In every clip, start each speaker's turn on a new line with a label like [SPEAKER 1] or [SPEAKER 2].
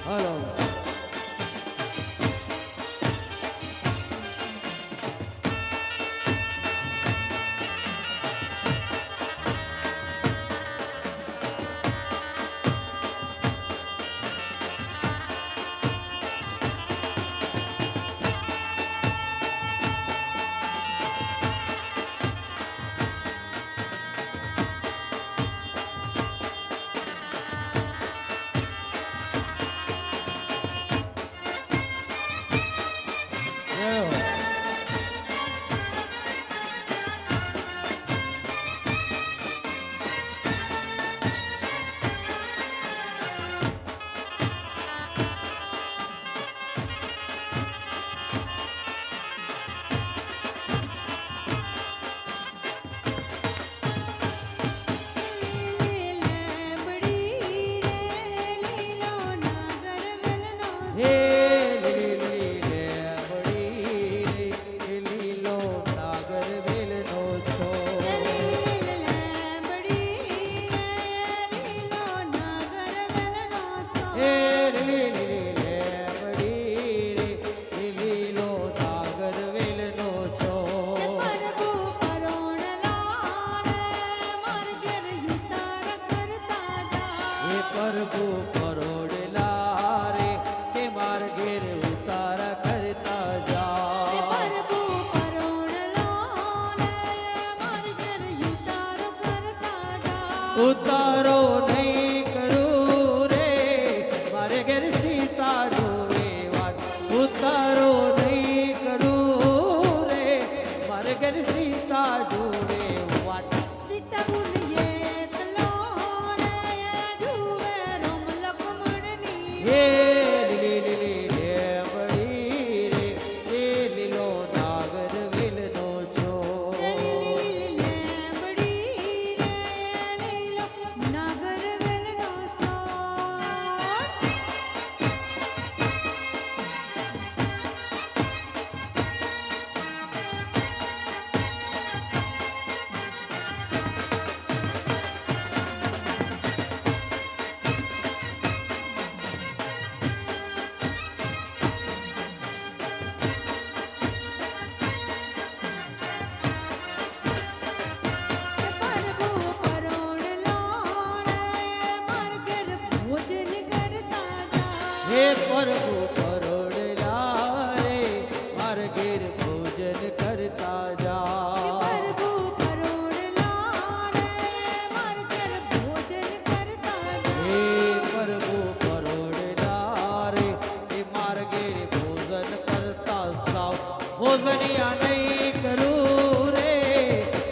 [SPEAKER 1] hello પ્રભુ પરોડલા રે કે માર ઘેર ઉતારા કરતા જા પ્રભુ પરોડલા રે માર ઘેર ઉતારો કરતા જા ઉતારો નહીં કરું રે મારે ઘેર સીતા જોવે વાત ઉતારો નહીં કરું રે મારે ઘેર સીતા જોવે વાત સીતા પ્રભુ પરોડલા રે માર ઘેર ભોજન કરતા જા પ્રભુ પરોડલા રે માર ઘેર ભોજન કરતા જા હે પ્રભુ પરોડલા રે એ માર ઘેર ભોજન કરતા જાવ ભોજનિયા નહીં કરું રે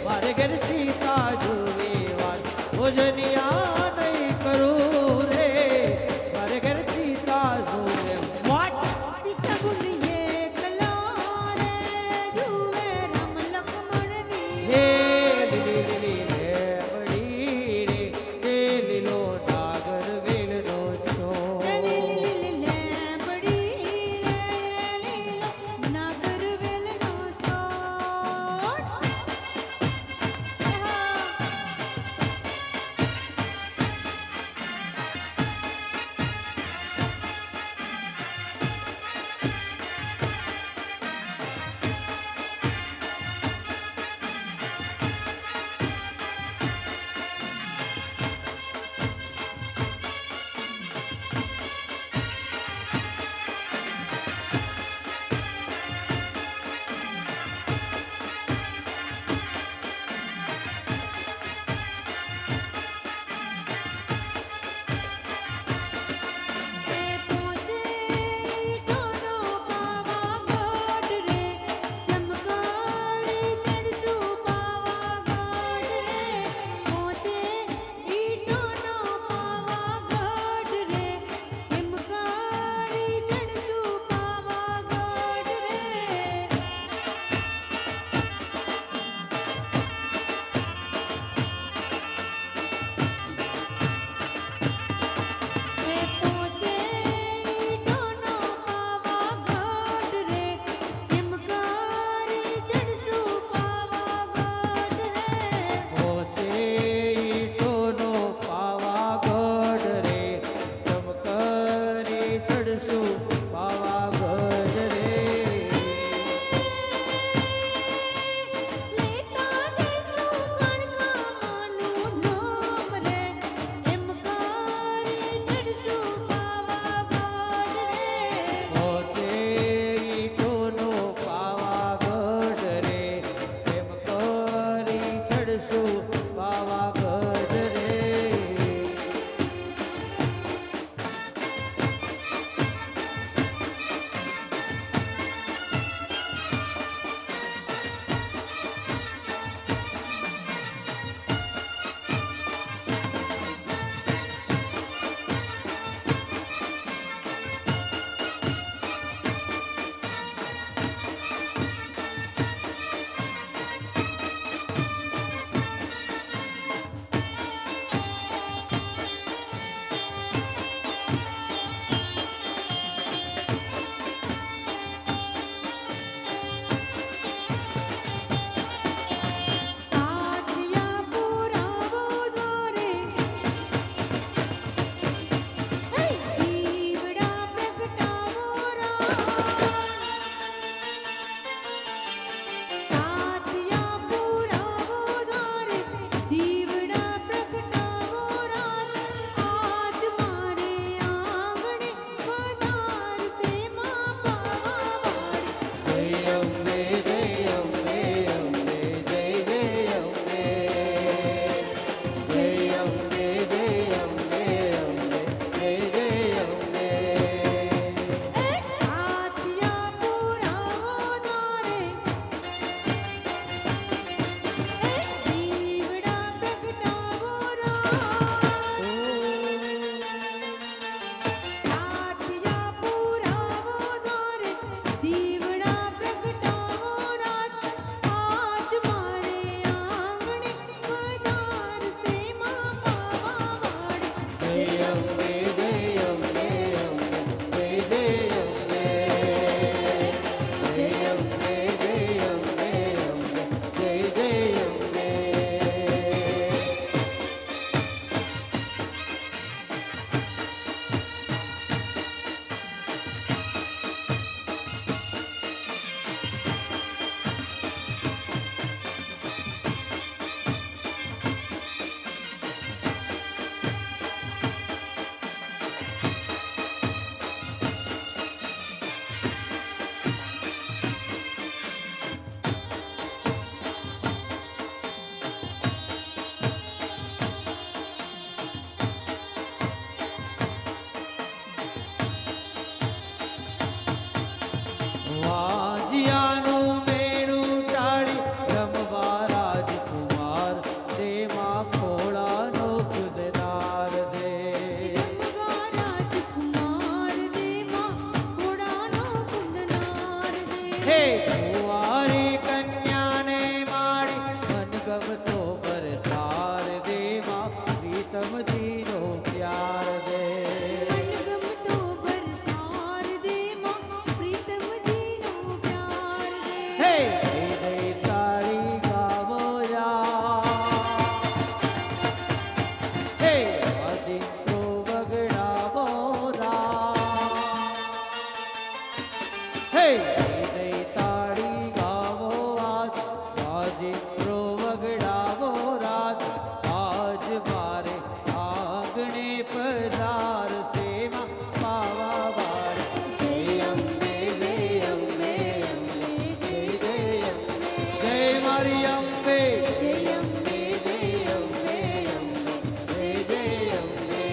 [SPEAKER 1] માર ઘેર સીતા જોવે વાત ભોજનિયા નહીં કરું રે મારે ઘેર સીતા જોવે વાત સીતા ગુનિયે કલા રે જુએ રામ લક્ષ્મણની હે લીલી લીલી લેબડી રે તે લીલો નાગર વેલનો છો લીલી લીલી લેબડી રે લીલો નાગર વેલનો છો જીનો પ્યાર દે
[SPEAKER 2] મનગમતો ભરતાર દે માં પ્રીતમજીનો પ્યાર દે
[SPEAKER 1] હે હૃદય તાળી ગાવો યા હે અદિત્રો વગડાવો રા હે હૃદય તાળી ગાવો આજ અદિત્રો વગડાવો રાત આજ મારે આંગણે પધાર સેવા પાવા વાર જય અંબે જય અંબે જય મારી અંબે
[SPEAKER 2] જય અંબે
[SPEAKER 1] જય અંબે જય અંબે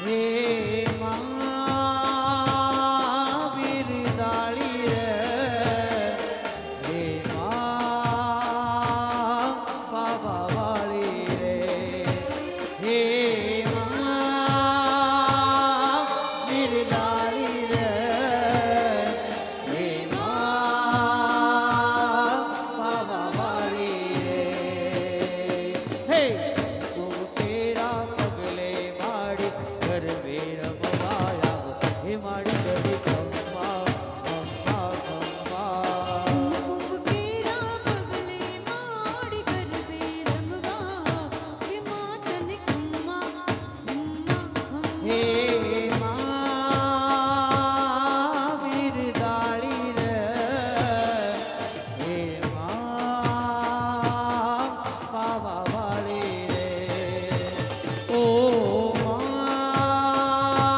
[SPEAKER 1] હે મહાવીર દાળી રે હે બાબા વાળી રે હે મહાવીર દાળી રે હે બાબા વાળી રે હે તું તેરા પગલે માડી ઘર રમવાયા હે માડી ઘડી ખંભા ખંભા ખંભા
[SPEAKER 2] કુંભ કેરા પગલે માડી ગરબે રમવા હે માતને ખમ્મા ખમ્મા
[SPEAKER 1] હે
[SPEAKER 2] ખમ્મા
[SPEAKER 1] મહાવીર દાળી રે હે બાબા વાળી રે ઓ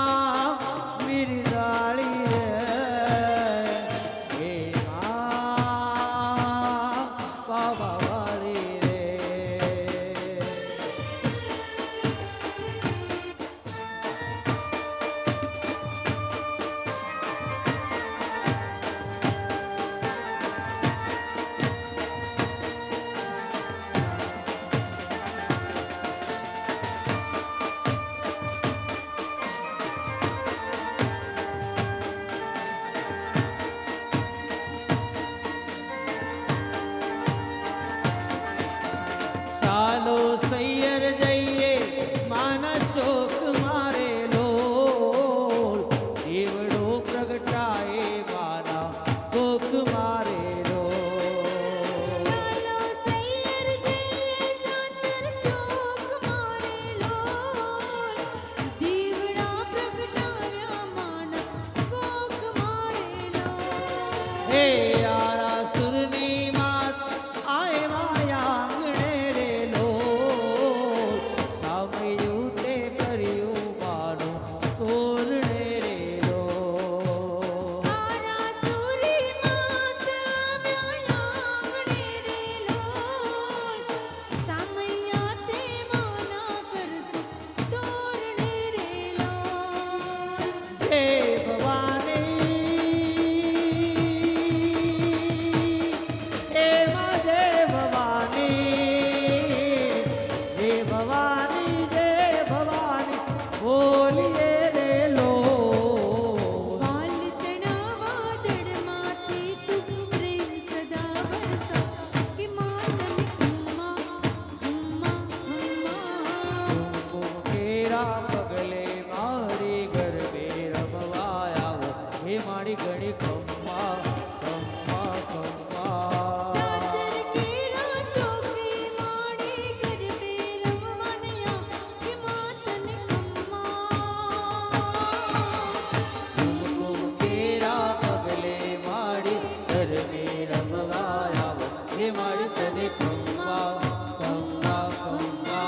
[SPEAKER 1] મહાવીર દાળી રે હે બાબા વાળી રે ચાલો સૈયર જઈએ માના ચોક મારે લો દીવડો પ્રગટાએ માના કોક મારે લો
[SPEAKER 2] ચાલો સૈયર જઈએ ચાચર ચોક મારે લોલ દીવડા પ્રગટાવ્યા માના કોક મારે લોલ
[SPEAKER 1] હે આરા સુરની માત આય માયા આંગણે રે લો સામયું તે કર્યું મારું તોરણે રે લો
[SPEAKER 2] તારા સુરી માત આવ્યા આંગણે રે લોલ સામૈયા તે માના કરશું તોરણે રે લોલ
[SPEAKER 1] જય ભવાની હે મા જય ભવાની બોલીએ રે લો
[SPEAKER 2] વાલતણા વાદળમાંથી તું પ્રેમ સદા વરસા કે માતને ખમ્મા ખમ્મા ખમ્મા
[SPEAKER 1] કેરા પગલે મારી ગરબે રમવા આવો હે મારી ઘણી ખમ્મા ખમ્મા ખમ્મા
[SPEAKER 2] ચાચર કેરા ચોકે માડી ગરબે રમવાનયા કે માતને ખમ્મા
[SPEAKER 1] કેરા પગલે મારી ગરબે રમવા આવો હે મારી તને ખમ્મા ખમ્મા ખમ્મા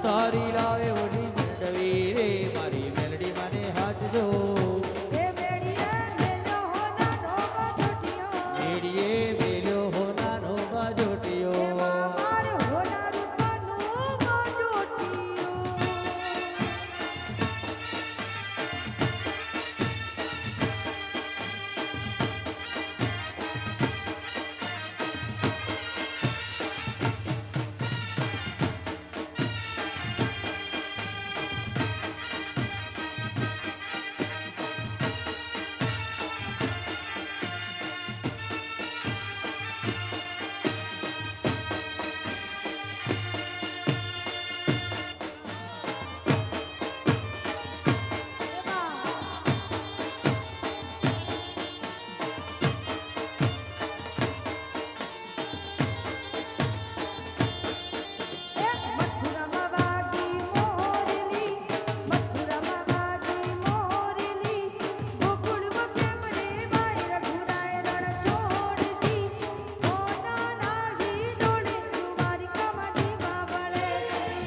[SPEAKER 1] તારી લાવે ઓલી મેળવી રે મારી મેલડી મને હાથ જો
[SPEAKER 2] એ બેડીએ મેલો હોના ઢોબા જોટિયો
[SPEAKER 1] મેડીએ મેલ્યો હોનાનો બાજોટિયો
[SPEAKER 2] એમાં માર હોના રૂપાનો બાજોટિયો મથુરામાં વાગી મોરલી મથુરામાં વાગી મોરલી ગોકુળમાં કેમ રે માય રઘુરાય રણ છોડજી હોના નાહી ડોળે દ્વારિકામાં દીવા બળે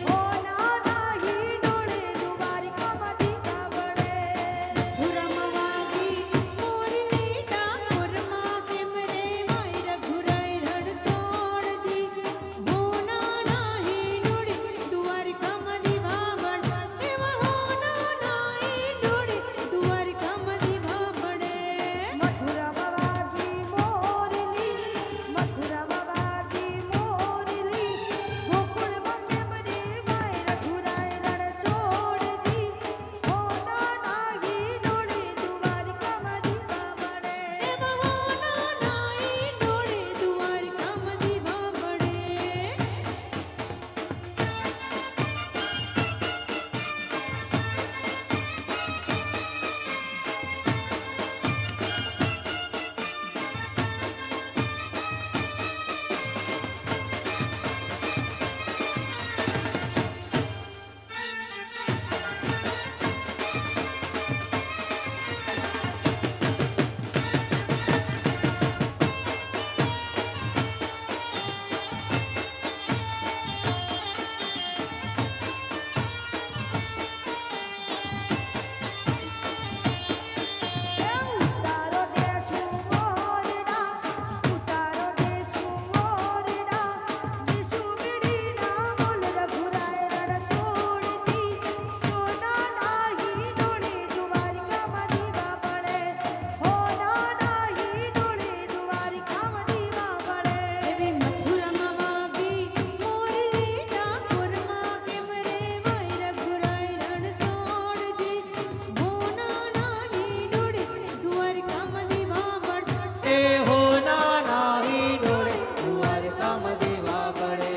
[SPEAKER 2] હોના નાહી ડોળે દ્વારિકામાં દીવા બળે મથુરામાં વાગી મોરલી ડાકોરમાં કેમ રે માય રઘુરાય રણ છોડજી હોના નાહી ડોળે દ્વારિકામાં દીવા બળે એવા હોના નાહી ડોળે દ્વારિકામાં દીવા બળે મથુરામાં વાગી મોરલી મથુરામાં વાગી મોરલી ગોકુળમાં કેમ રે માય રઘુરાય રણ છોડજી હોના નાહી ડોળે દ્વારિકામાં દીવા બળે એવા હોના નાહી ડોળે દ્વારિકામાં દીવા બળે ઉતારો દેશું મોરડા ઉતારો દેશું મોરડા દેશું બીડીના બોલ રઘુરાય રણ છોડજી સોના નાહી ડોળે દ્વારિકામાં દીવા બળે હોના નાહી ડોળે દ્વારિકામાં દીવા બળે એવી મથુરામાં વાગી મોરલી ડાકોરમાં કેમ રે માય રઘુરાય રણ છોડજી હોના નાહી ડોળે દ્વારિકામાં દીવા બળે
[SPEAKER 1] એ હોના નાહી ડોળે દ્વારકામાં દેવા પડે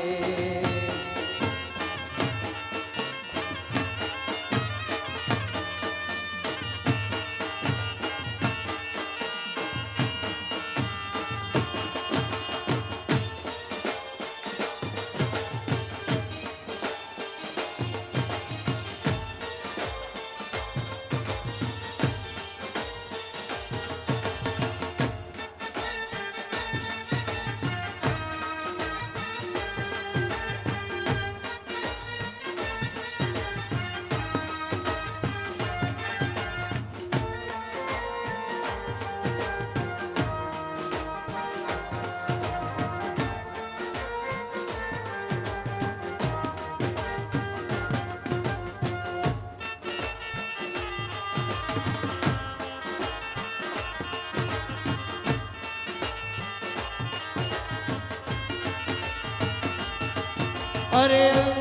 [SPEAKER 1] અરે